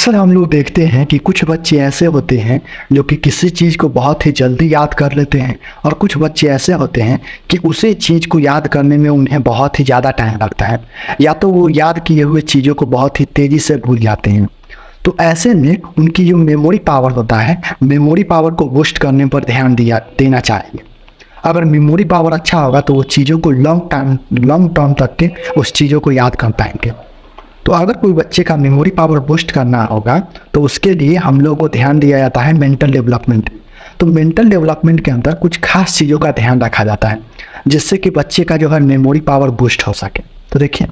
अक्सर हम लोग देखते हैं कि कुछ बच्चे ऐसे होते हैं जो कि किसी चीज़ को बहुत ही जल्दी याद कर लेते हैं और कुछ बच्चे ऐसे होते हैं कि उसी चीज़ को याद करने में उन्हें बहुत ही ज़्यादा टाइम लगता है, या तो वो याद किए हुए चीज़ों को बहुत ही तेज़ी से भूल जाते हैं। तो ऐसे में उनकी जो मेमोरी पावर होता है, मेमोरी पावर को बूस्ट करने पर ध्यान देना चाहिए। अगर मेमोरी पावर अच्छा होगा तो वो चीज़ों को लॉन्ग टर्म तक के उस चीज़ों को याद कर पाएंगे। तो अगर कोई बच्चे का मेमोरी पावर बूस्ट करना होगा तो उसके लिए हम लोगों को ध्यान दिया जाता है मेंटल डेवलपमेंट। तो मेंटल डेवलपमेंट के अंदर कुछ खास चीज़ों का ध्यान रखा जाता है जिससे कि बच्चे का जो है मेमोरी पावर बूस्ट हो सके। तो देखिए,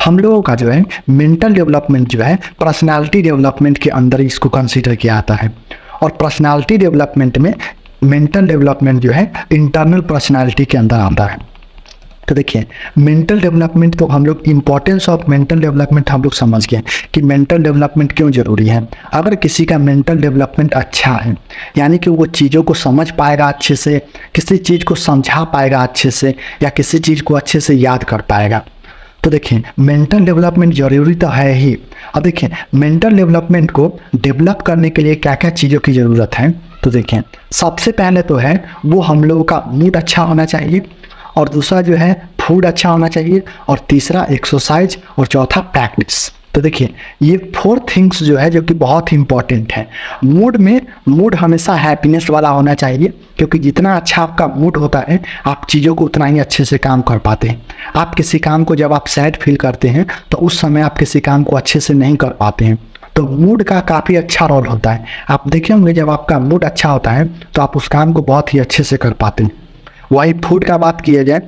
हम लोगों का जो है मेंटल डेवलपमेंट जो है पर्सनालिटी डेवलपमेंट के अंदर इसको कंसीडर किया जाता है, और पर्सनालिटी डेवलपमेंट में मेंटल डेवलपमेंट जो है इंटरनल पर्सनालिटी के अंदर आता है। तो देखिए, मेंटल डेवलपमेंट तो हम लोग इम्पोर्टेंस ऑफ मेंटल डेवलपमेंट हम लोग समझ गए कि मेंटल डेवलपमेंट क्यों ज़रूरी है। अगर किसी का मेंटल डेवलपमेंट अच्छा है, यानी कि वो चीज़ों को समझ पाएगा अच्छे से, किसी चीज़ को समझा पाएगा अच्छे से, या किसी चीज़ को अच्छे से याद कर पाएगा। तो देखिए, मेंटल डेवलपमेंट ज़रूरी तो है ही। अब देखिए, मेंटल डेवलपमेंट को डेवलप करने के लिए क्या क्या चीज़ों की ज़रूरत है। तो देखिए, सबसे पहले तो है वो हम लोगों का मूड अच्छा होना चाहिए, और दूसरा जो है फूड अच्छा होना चाहिए, और तीसरा एक्सरसाइज, और चौथा प्रैक्टिस। तो देखिए, ये 4 थिंग्स जो है जो कि बहुत ही इंपॉर्टेंट है। मूड हमेशा हैप्पीनेस वाला होना चाहिए, क्योंकि जितना अच्छा आपका मूड होता है आप चीज़ों को उतना ही अच्छे से काम कर पाते हैं। आप किसी काम को जब आप सैड फील करते हैं तो उस समय आप किसी काम को अच्छे से नहीं कर पाते हैं। तो मूड का काफ़ी अच्छा रोल होता है। आप देखे होंगे, जब आपका मूड अच्छा होता है तो आप उस काम को बहुत ही अच्छे से कर पाते हैं। वही फूड का बात किया जाए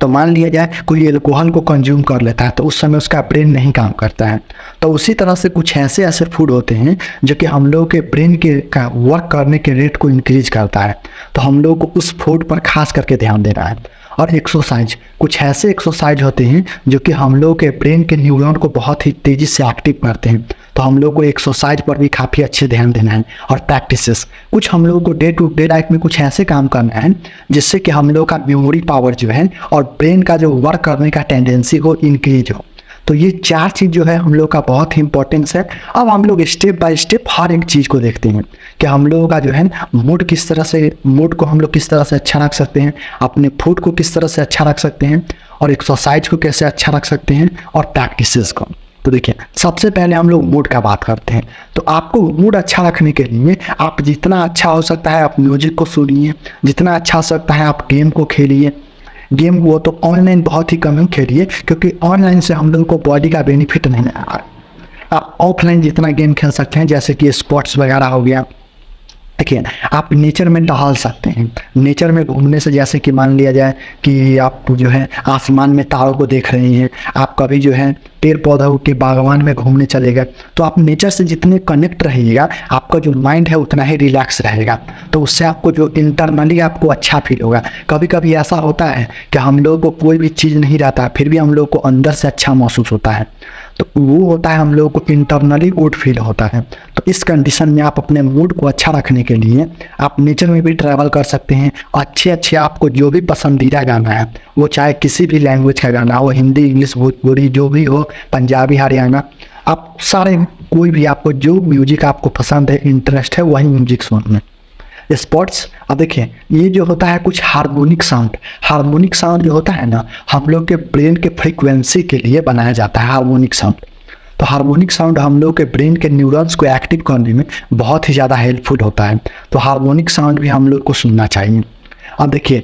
तो मान लिया जाए कोई एल्कोहल को कंज्यूम कर लेता है तो उस समय उसका ब्रेन नहीं काम करता है। तो उसी तरह से कुछ ऐसे फूड होते हैं जो कि हम लोग के ब्रेन के का वर्क करने के रेट को इंक्रीज करता है। तो हम लोग को उस फूड पर खास करके ध्यान देना है। और एक्सरसाइज, कुछ ऐसे एक्सरसाइज होते हैं जो कि हम लोग के ब्रेन के न्यूरॉन को बहुत ही तेज़ी से एक्टिव करते हैं। तो हम लोग को एक्सरसाइज पर भी काफ़ी अच्छे ध्यान देना है। और प्रैक्टिसेस, कुछ हम लोगों को डे टू डे लाइफ में कुछ ऐसे काम करना है जिससे कि हम लोग का मेमोरी पावर जो है और ब्रेन का जो वर्क करने का टेंडेंसी हो इंक्रीज हो। तो ये 4 चीज़ जो है हम लोग का बहुत ही इंपॉर्टेंस है। अब हम लोग स्टेप बाय स्टेप हर एक चीज़ को देखते हैं कि हम लोगों का जो है मूड को हम लोग किस तरह से अच्छा रख सकते हैं, अपने फूड को किस तरह से अच्छा रख सकते हैं, और एक्सरसाइज को कैसे अच्छा रख सकते हैं, और प्रैक्टिसेस को। तो देखिए, सबसे पहले हम लोग मूड का बात करते हैं। तो आपको मूड अच्छा रखने के लिए आप जितना अच्छा हो सकता है आप म्यूजिक को सुनिए, जितना अच्छा हो सकता है आप गेम को खेलिए। गेम वो तो ऑनलाइन बहुत ही कम खेलिए, क्योंकि ऑनलाइन से हम लोगों को बॉडी का बेनिफिट नहीं आ रहा। आप ऑफलाइन जितना गेम खेल सकते हैं, जैसे कि स्पोर्ट्स वगैरह हो गया। देखिए, आप नेचर में टहल सकते हैं। नेचर में घूमने से, जैसे कि मान लिया जाए कि आप जो है आसमान में तारों को देख रहे हैं, आप कभी जो है पेड़ पौधों के बागवान में घूमने चले गए, तो आप नेचर से जितने कनेक्ट रहिएगा आपका जो माइंड है उतना ही रिलैक्स रहेगा। तो उससे आपको जो इंटरनली आपको अच्छा फील होगा। कभी कभी ऐसा होता है कि हम लोग को कोई भी चीज़ नहीं रहता फिर भी हम लोग को अंदर से अच्छा महसूस होता है। तो वो होता है हम लोगों को इंटरनली गुड फील होता है। तो इस कंडीशन में आप अपने मूड को अच्छा रखने के लिए आप नेचर में भी ट्रैवल कर सकते हैं। अच्छे आपको जो भी पसंदीदा गाना है, वो चाहे किसी भी लैंग्वेज का गाना हो, हिंदी, इंग्लिश, भोजपुरी, जो भी हो, पंजाबी, हरियाणा, आप सारे कोई भी आपको जो म्यूजिक आपको पसंद है, इंटरेस्ट है, वही म्यूजिक सुनिए। स्पोर्ट्स, अब देखिए, ये जो होता है कुछ हार्मोनिक साउंड जो होता है ना, हम लोग के ब्रेन के फ्रीक्वेंसी के लिए बनाया जाता है हार्मोनिक साउंड। तो हार्मोनिक साउंड हम लोग के ब्रेन के न्यूरॉन्स को एक्टिव करने में बहुत ही ज़्यादा हेल्पफुल होता है। तो हार्मोनिक साउंड भी हम लोग को सुनना चाहिए। अब देखिए,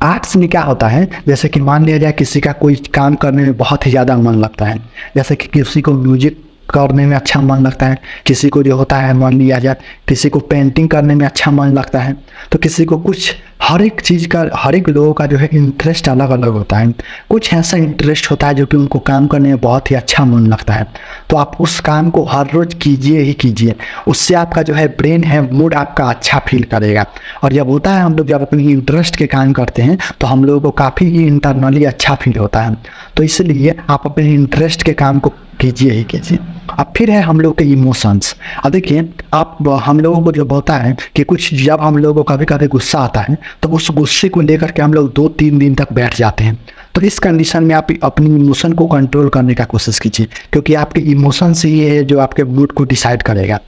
आर्ट्स में क्या होता है, जैसे कि मान लिया जाए किसी का कोई काम करने में बहुत ही ज़्यादा मन लगता है, जैसे कि किसी को म्यूजिक करने में अच्छा मन लगता है, किसी को जो होता है मान लिया जाए किसी को पेंटिंग करने में अच्छा मन लगता है, तो किसी को कुछ हर एक लोगों का जो है इंटरेस्ट अलग अलग होता है। कुछ ऐसा इंटरेस्ट होता है जो कि उनको काम करने में बहुत ही अच्छा मन लगता है। तो आप उस काम को हर रोज़ कीजिए ही कीजिए, उससे आपका जो है ब्रेन है मूड आपका अच्छा फील करेगा। और जब होता है हम लोग जब अपनी इंटरेस्ट के काम करते हैं तो हम लोगों को काफ़ी ही इंटरनली अच्छा फील होता है। तो इसलिए आप अपने इंटरेस्ट के काम को कीजिए ही कीजिए। अब फिर है हम लोग के इमोशंस। अब देखिए आप हम लोगों को जब होता है कि कुछ जब हम लोगों को कभी कभी गुस्सा आता है तो उस गुस्से को लेकर के हम लोग 2-3 दिन तक बैठ जाते हैं। तो इस कंडीशन में आप अपनी इमोशन को कंट्रोल करने का कोशिश कीजिए, क्योंकि आपके इमोशन से ही है जो आपके मूड को डिसाइड करेगा।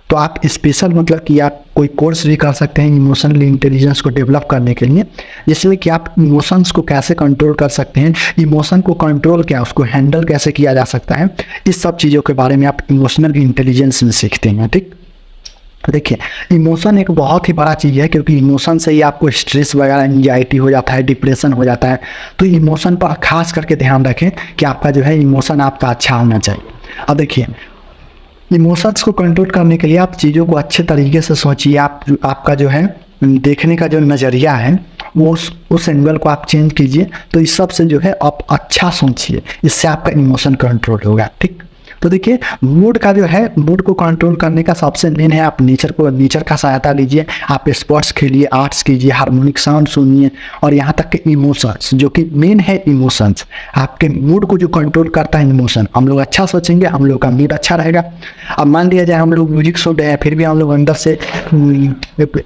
तो आप स्पेशल मतलब कि आप कोई कोर्स भी कर सकते हैं इमोशनल इंटेलिजेंस को डेवलप करने के लिए, जिसमें कि आप इमोशंस को कैसे कंट्रोल कर सकते हैं, इमोशन को कंट्रोल क्या उसको हैंडल कैसे किया जा सकता है, इस सब चीज़ों के बारे में आप इमोशनल इंटेलिजेंस में सीखते हैं। ठीक, देखिए इमोशन एक बहुत ही बड़ा चीज़ है, क्योंकि इमोशन से ही आपको स्ट्रेस वगैरह एंजाइटी हो जाता है, डिप्रेशन हो जाता है। तो इमोशन पर खास करके ध्यान रखें कि आपका जो है इमोशन आपका अच्छा होना चाहिए। अब देखिए इमोशंस को कंट्रोल करने के लिए आप चीज़ों को अच्छे तरीके से सोचिए। आपका जो है देखने का जो नज़रिया है वो उस एंगल को आप चेंज कीजिए। तो इस सब से जो है आप अच्छा सोचिए, इससे आपका इमोशन कंट्रोल होगा। ठीक, तो देखिए मूड का जो है मूड को कंट्रोल करने का सबसे मेन है आप नेचर का सहायता लीजिए। आप स्पोर्ट्स खेलिए, आर्ट्स कीजिए, हार्मोनिक साउंड सुनिए, और यहाँ तक के इमोशंस जो कि मेन है इमोशंस आपके मूड को जो कंट्रोल करता है इमोशन। हम लोग अच्छा सोचेंगे, हम लोग का मूड अच्छा रहेगा। अब मान लिया जाए हम लोग म्यूजिक सुन रहे हैं फिर भी हम लोग अंदर से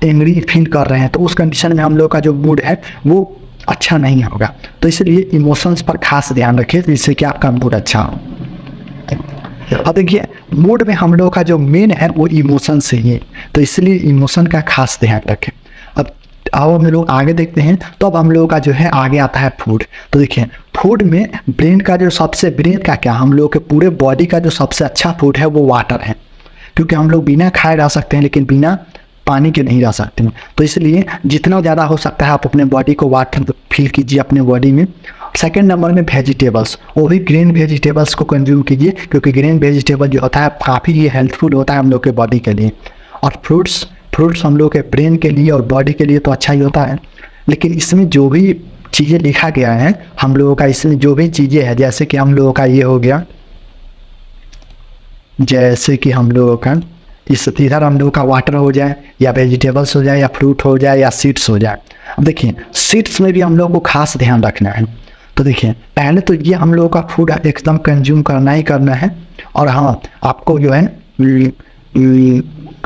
एंग्री फील कर रहे हैं, तो उस कंडीशन में हम लोग का जो मूड है वो अच्छा नहीं होगा। तो इसलिए इमोशंस पर खास ध्यान रखिए जिससे कि आपका मूड अच्छा हो। अब देखिए मूड में हम लोग का जो मेन है वो इमोशन से ही है, तो इसलिए इमोशन का खास ध्यान रखें। अब हम लोग आगे देखते हैं, तो अब हम लोगों का जो है आगे आता है फूड। तो देखिए फूड में ब्रेन का क्या, हम लोग के पूरे बॉडी का जो सबसे अच्छा फूड है वो वाटर है, क्योंकि हम लोग बिना खाए रह सकते हैं लेकिन बिना पानी के नहीं रह सकते हैं। तो इसलिए जितना ज़्यादा हो सकता है आप अपने बॉडी को वाटर फील कीजिए अपने बॉडी में। सेकेंड नंबर में वेजिटेबल्स, वो भी ग्रीन वेजिटेबल्स को कंज्यूम कीजिए, क्योंकि ग्रीन वेजिटेबल जो होता है काफ़ी ही हेल्पफुल होता है हम लोग के बॉडी के लिए। और फ्रूट्स हम लोग के ब्रेन के लिए और बॉडी के लिए तो अच्छा ही होता है, लेकिन इसमें जो भी चीज़ें लिखा गया है हम लोगों का, इसमें जो भी चीज़ें हैं जैसे कि हम लोगों का ये हो गया, जैसे कि हम लोगों का इधर हम लोगों का वाटर हो जाए या वेजिटेबल्स हो जाए या फ्रूट हो जाए या सीड्स हो जाए। अब देखिए सीड्स में भी हम लोगों को खास ध्यान रखना है। तो देखिए पहले तो ये हम लोगों का फूड एकदम कंज्यूम करना ही करना है, और हाँ आपको जो है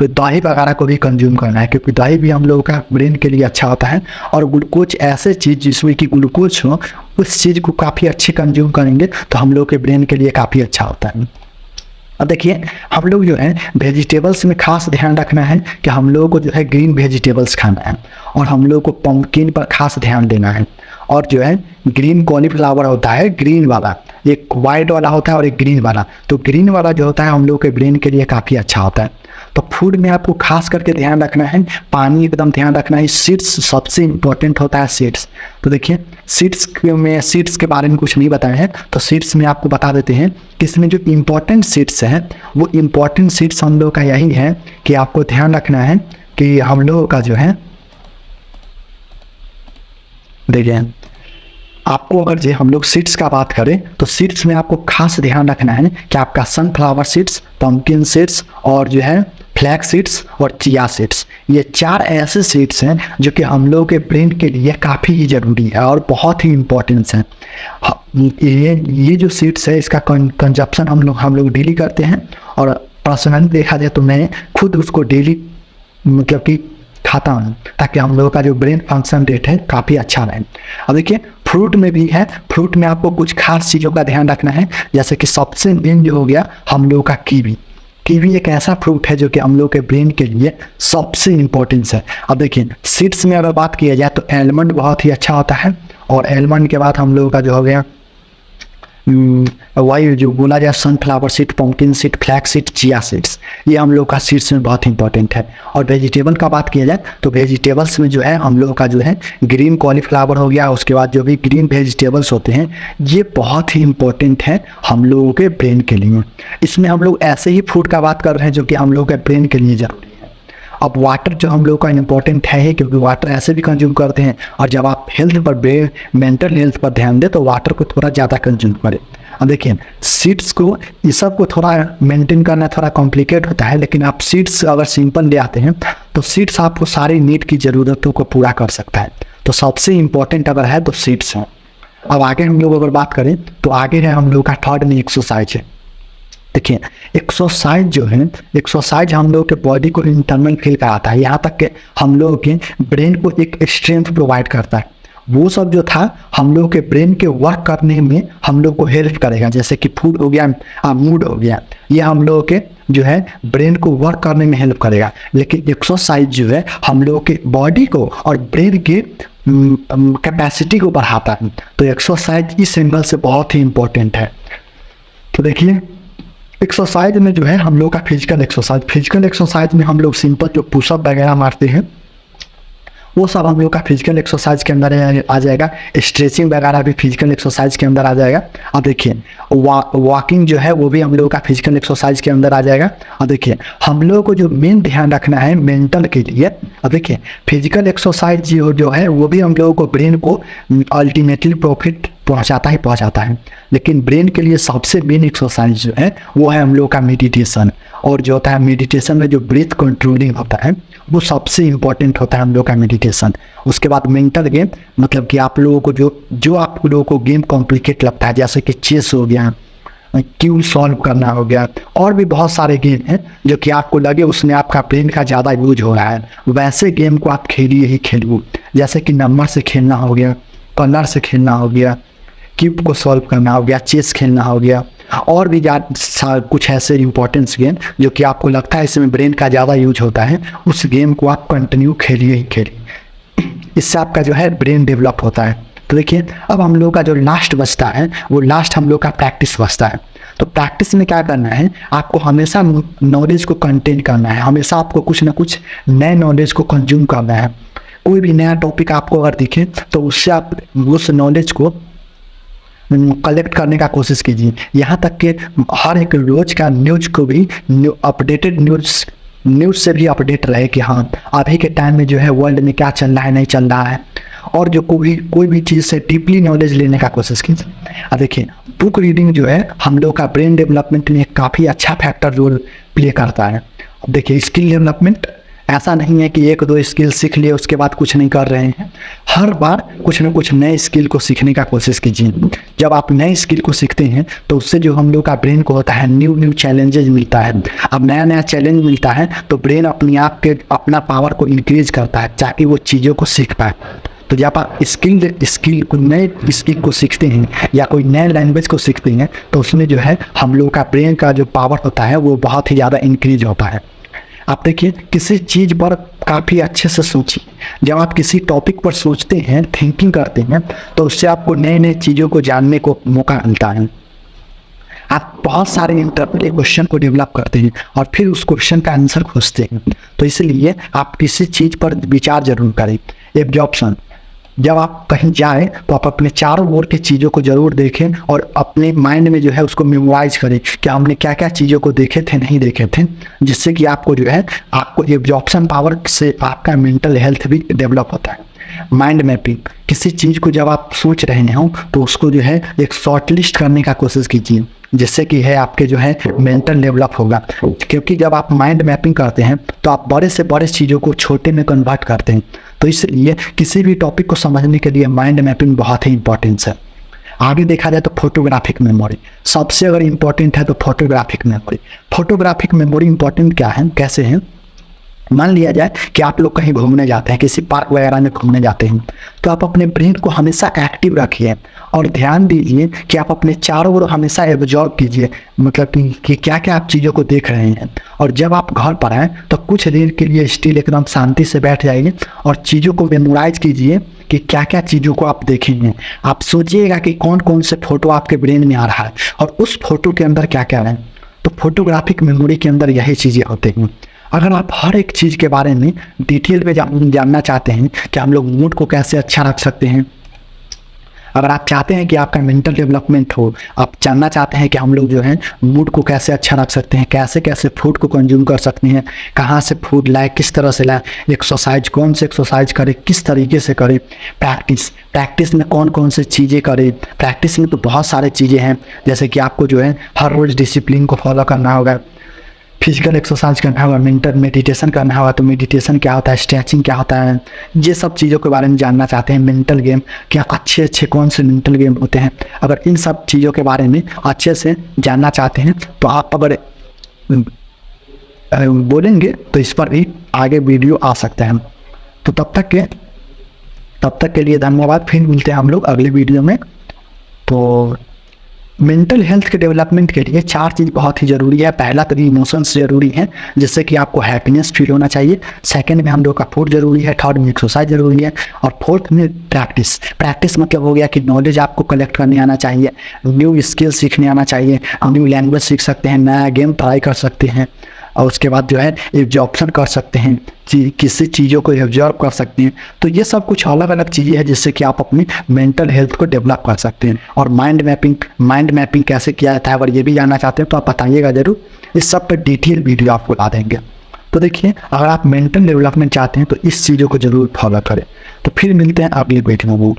दही वगैरह को भी कंज्यूम करना है, क्योंकि दही भी हम लोगों का ब्रेन के लिए अच्छा होता है। और ग्लूकोज ऐसे चीज़ जिसमें कि ग्लूकोज हो उस चीज़ को काफ़ी अच्छी कंज्यूम करेंगे तो हम लोग के ब्रेन के लिए काफ़ी अच्छा होता है। अब देखिए हम लोग जो है वेजिटेबल्स में खास ध्यान रखना है कि हम लोगों को जो है ग्रीन वेजिटेबल्स खाना है, और हम लोग को पम्पकिन पर खास ध्यान देना है। और जो है ग्रीन कॉलीफ्लावर होता है ग्रीन वाला, एक वाइट वाला होता है और एक ग्रीन वाला, तो ग्रीन वाला जो होता है हम लोग के ब्रेन के लिए काफ़ी अच्छा होता है। तो फूड में आपको खास करके ध्यान रखना है, पानी एकदम ध्यान रखना है। सीड्स सबसे इम्पोर्टेंट होता है सीड्स। तो देखिए सीड्स के बारे में कुछ नहीं बताया है, तो सीड्स में आपको बता देते हैं कि इसमें जो इम्पोर्टेंट सीड्स हैं वो इम्पोर्टेंट सीड्स हम लोग का यही है कि आपको ध्यान रखना है कि हम लोगों का जो है देखिए आपको अगर जो हम लोग सीड्स का बात करें तो सीड्स में आपको खास ध्यान रखना है कि आपका सनफ्लावर सीड्स, पम्पकिन सीड्स और जो है फ्लैक्स सीड्स और चिया सीड्स, ये 4 ऐसे सीड्स हैं जो कि हम लोग के ब्रेन के लिए काफ़ी ही ज़रूरी है और बहुत ही इम्पोर्टेंस है। ये जो सीड्स है इसका कंजप्शन हम लोग डेली करते हैं, और पर्सनली देखा जाए तो मैं खुद उसको डेली मतलब कि खाता हूँ, ताकि हम लोगों का जो ब्रेन फंक्शन रेट है काफ़ी अच्छा रहे। अब देखिए फ्रूट में भी है, फ्रूट में आपको कुछ खास चीज़ों का ध्यान रखना है, जैसे कि सबसे मेन जो हो गया हम लोगों का कीवी एक ऐसा फ्रूट है जो कि हम लोग के ब्रेन के लिए सबसे इम्पोर्टेंस है। अब देखिए सीड्स में अगर बात किया जाए तो एलमंड बहुत ही अच्छा होता है, और एलमंड के बाद हम लोगों का जो हो गया वही जो बोला जाए sunflower seed, pumpkin seed, flax seed, chia seeds, ये हम लोग का सीड्स में बहुत इंपॉर्टेंट है। और वेजिटेबल का बात किया जाए तो वेजिटेबल्स में जो है हम लोगों का जो है ग्रीन कॉलीफ्लावर हो गया, उसके बाद जो भी ग्रीन वेजिटेबल्स होते हैं ये बहुत ही इंपॉर्टेंट है हम लोगों के ब्रेन के लिए। इसमें हम लोग ऐसे ही फूड का बात कर रहे हैं जो कि हम लोग के ब्रेन के लिए जरूरी है। अब वाटर जो हम लोग का इम्पोर्टेंट है ही, क्योंकि वाटर ऐसे भी कंज्यूम करते हैं, और जब आप हेल्थ पर मेंटल हेल्थ पर ध्यान दें तो वाटर को थोड़ा ज़्यादा कंज्यूम करें। अब देखिए सीड्स को ये सब को थोड़ा मेंटेन करना थोड़ा कॉम्प्लिकेट होता है, लेकिन आप सीड्स अगर सिंपल ले आते हैं तो सीड्स आपको सारी नीड की ज़रूरतों को पूरा कर सकता है। तो सबसे इम्पोर्टेंट अगर है तो सीड्स हैं। अब आगे हम लोग अगर बात करें तो आगे है हम लोग का थर्ड में एक्सरसाइज है। देखिए एक्सरसाइज जो है, एक्सरसाइज हम लोग के बॉडी को इंटरनल फील कराता है, यहाँ तक कि हम लोग के ब्रेन को एक स्ट्रेंथ प्रोवाइड करता है। वो सब जो था हम लोग के ब्रेन के वर्क करने में हम लोग को हेल्प करेगा, जैसे कि फूड हो गया, मूड हो गया, ये हम लोग के जो है ब्रेन को वर्क करने में हेल्प करेगा। लेकिन एक्सरसाइज जो है हम लोग के बॉडी को और ब्रेन के कैपेसिटी को बढ़ाता है। तो एक्सरसाइज इस एंगल से बहुत ही इंपॉर्टेंट है। तो देखिए एक्सरसाइज में जो है हम लोग का फिजिकल एक्सरसाइज में हम लोग सिंपल जो पुशअप वगैरह मारते हैं वो सब हम लोग का फिजिकल एक्सरसाइज के अंदर आ जाएगा। स्ट्रेचिंग वगैरह भी फिजिकल एक्सरसाइज के अंदर आ जाएगा। अब देखिए वॉकिंग जो है वो भी हम लोग का फिजिकल एक्सरसाइज के अंदर आ जाएगा। और देखिए हम लोग को जो मेन ध्यान रखना है मेंटल के लिए, अब देखिए फिजिकल एक्सरसाइज जो है वो भी हम लोगों को ब्रेन को अल्टीमेटली प्रॉफिट पहुंचाता है, लेकिन ब्रेन के लिए सबसे मेन एक्सरसाइज जो है वो है हम लोग का मेडिटेशन। और जो होता है मेडिटेशन में जो ब्रीथ कंट्रोलिंग होता है वो सबसे इम्पोर्टेंट होता है हम लोग का मेडिटेशन। उसके बाद मेंटल गेम, मतलब कि आप लोगों को जो आप लोगों को गेम कॉम्प्लिकेट लगता है, जैसे कि चेस हो गया, क्यों सॉल्व करना हो गया, और भी बहुत सारे गेम हैं जो कि आपको लगे उसमें आपका ब्रेन का ज़्यादा यूज हो रहा है, वैसे गेम को आप खेलिए। जैसे कि नंबर से खेलना हो गया, कलर से खेलना हो गया, क्यूब को सॉल्व करना हो गया, चेस खेलना हो गया, और भी कुछ ऐसे इंपॉर्टेंस गेम जो कि आपको लगता है इसमें ब्रेन का ज़्यादा यूज होता है, उस गेम को आप कंटिन्यू खेलिए। इससे आपका जो है ब्रेन डेवलप होता है। तो देखिए अब हम लोग का जो लास्ट बचता है वो लास्ट हम लोग का प्रैक्टिस बचता है। तो प्रैक्टिस में क्या करना है, आपको हमेशा नॉलेज को कंटेन करना है, हमेशा आपको कुछ ना कुछ नए नॉलेज को कंज्यूम करना है। कोई भी नया टॉपिक आपको अगर दिखे तो उससे आप उस नॉलेज को कलेक्ट करने का कोशिश कीजिए। यहाँ तक कि हर एक रोज का न्यूज को भी अपडेटेड न्यूज़ से भी अपडेट रहे कि हाँ अभी के टाइम में जो है वर्ल्ड में क्या चल रहा है, नहीं चल रहा है, और जो कोई भी चीज़ से डीपली नॉलेज लेने का कोशिश कीजिए। अब देखिए बुक रीडिंग जो है हम लोग का ब्रेन डेवलपमेंट में काफ़ी अच्छा फैक्टर रोल प्ले करता है। अब देखिए स्किल डेवलपमेंट ऐसा नहीं है कि एक दो स्किल सीख लिए उसके बाद कुछ नहीं कर रहे हैं, हर बार कुछ ना कुछ नए स्किल को सीखने का कोशिश कीजिए। जब आप नए स्किल को सीखते हैं तो उससे जो हम लोग का ब्रेन को होता है न्यू चैलेंजेस मिलता है। अब नया चैलेंज मिलता है तो ब्रेन अपने आप के अपना पावर को इंक्रीज करता है ताकि वो चीज़ों को सीख पाए। तो जब आप नए स्किल को सीखते हैं या कोई नए लैंग्वेज को सीखते हैं तो उसमें जो है हम लोग का ब्रेन का जो पावर होता है वो बहुत ही ज़्यादा इंक्रीज होता है। आप देखिए किसी चीज़ पर काफ़ी अच्छे से सोचिए। जब आप किसी टॉपिक पर सोचते हैं, थिंकिंग करते हैं, तो उससे आपको नए नए चीज़ों को जानने को मौका मिलता है। आप बहुत सारे इंटरनल क्वेश्चन को डेवलप करते हैं और फिर उस क्वेश्चन का आंसर खोजते हैं। तो इसलिए आप किसी चीज़ पर विचार जरूर करें। एब्जॉर्प्शन, जब आप कहीं जाएं तो आप अपने चारों ओर की चीज़ों को ज़रूर देखें और अपने माइंड में जो है उसको मेमोराइज करें कि हमने क्या क्या चीज़ों को देखे थे, नहीं देखे थे, जिससे कि आपको जो है आपको एब्जॉर्प्शन पावर से आपका मेंटल हेल्थ भी डेवलप होता है। माइंड मैपिंग, किसी चीज़ को जब आप सोच रहे हो तो उसको जो है एक शॉर्ट लिस्ट करने का कोशिश कीजिए, जिससे कि है आपके जो है मेंटल डेवलप होगा। क्योंकि जब आप माइंड मैपिंग करते हैं तो आप बड़े से बड़े चीज़ों को छोटे में कन्वर्ट करते हैं। तो इसलिए किसी भी टॉपिक को समझने के लिए माइंड मैपिंग बहुत ही इंपॉर्टेंट है। आगे देखा जाए तो फोटोग्राफिक मेमोरी सबसे अगर इम्पोर्टेंट है तो फोटोग्राफिक मेमोरी इम्पोर्टेंट क्या है, कैसे है। मान लिया जाए कि आप लोग कहीं घूमने जाते हैं, किसी पार्क वगैरह में घूमने जाते हैं, तो आप अपने ब्रेन को हमेशा एक्टिव रखिए और ध्यान दीजिए कि आप अपने चारों ओर हमेशा एब्जॉर्व कीजिए, मतलब कि क्या क्या आप चीज़ों को देख रहे हैं। और जब आप घर पर आएँ तो कुछ देर के लिए स्टिल एकदम शांति से बैठ जाइए और चीज़ों को मेमोराइज कीजिए कि क्या क्या चीज़ों को आप देखेंगे। आप सोचिएगा कि कौन कौन से फ़ोटो आपके ब्रेन में आ रहा है और उस फोटो के अंदर क्या क्या है। तो फोटोग्राफिक मेमोरी के अंदर यही चीज़ें होती हैं। अगर आप हर एक चीज़ के बारे में डिटेल में जानना चाहते हैं कि हम लोग मूड को कैसे अच्छा रख सकते हैं, अगर आप चाहते हैं कि आपका मेंटल डेवलपमेंट हो, आप जानना चाहते हैं कि हम लोग जो है मूड को कैसे अच्छा रख सकते हैं, कैसे कैसे फूड को कंज्यूम कर सकते हैं, कहाँ से फूड लाए, किस तरह से लाए, एक्सरसाइज कौन से एक्सरसाइज करें, किस तरीके से करें, प्रैक्टिस में कौन कौन से चीज़ें करें। प्रैक्टिस में तो बहुत सारे चीज़ें हैं, जैसे कि आपको जो है हर रोज़ डिसिप्लिन को फॉलो करना होगा, फिजिकल एक्सरसाइज करना होगा, मेंटल मेडिटेशन करना होगा तो मेडिटेशन क्या होता है, स्ट्रेचिंग क्या होता है, ये सब चीज़ों के बारे में जानना चाहते हैं। मेंटल गेम क्या अच्छे अच्छे कौन से मेंटल गेम होते हैं, अगर इन सब चीज़ों के बारे में अच्छे से जानना चाहते हैं तो आप अगर बोलेंगे तो इस पर भी आगे वीडियो आ सकते हैं। तो तब तक के लिए धन्यवाद। फिर मिलते हैं हम लोग अगले वीडियो में। तो मेंटल हेल्थ के डेवलपमेंट के लिए 4 चीज़ बहुत ही ज़रूरी है। पहला तो इमोशंस ज़रूरी हैं, जिससे कि आपको हैप्पीनेस फील होना चाहिए। सेकंड में हम लोग का फूड ज़रूरी है। थर्ड में एक्सरसाइज ज़रूरी है। और फोर्थ में प्रैक्टिस मतलब हो गया कि नॉलेज आपको कलेक्ट करने आना चाहिए, न्यू स्किल सीखने आना चाहिए, न्यू लैंग्वेज सीख सकते हैं, नया गेम ट्राई कर सकते हैं, और उसके बाद जो है एब्जॉर्प्शन कर सकते हैं, किसी चीज़ों को एब्जॉर्ब कर सकते हैं। तो ये सब कुछ अलग अलग चीज़ें हैं जिससे कि आप अपनी मेंटल हेल्थ को डेवलप कर सकते हैं। और माइंड मैपिंग कैसे किया जाता है, अगर ये भी जानना चाहते हैं तो आप बताइएगा ज़रूर, इस सब पर डिटेल वीडियो आपको ला देंगे। तो देखिए, अगर आप मेंटल डेवलपमेंट चाहते हैं तो इस चीज़ों को ज़रूर फॉलो करें। तो फिर मिलते हैं अगले वीडियो में।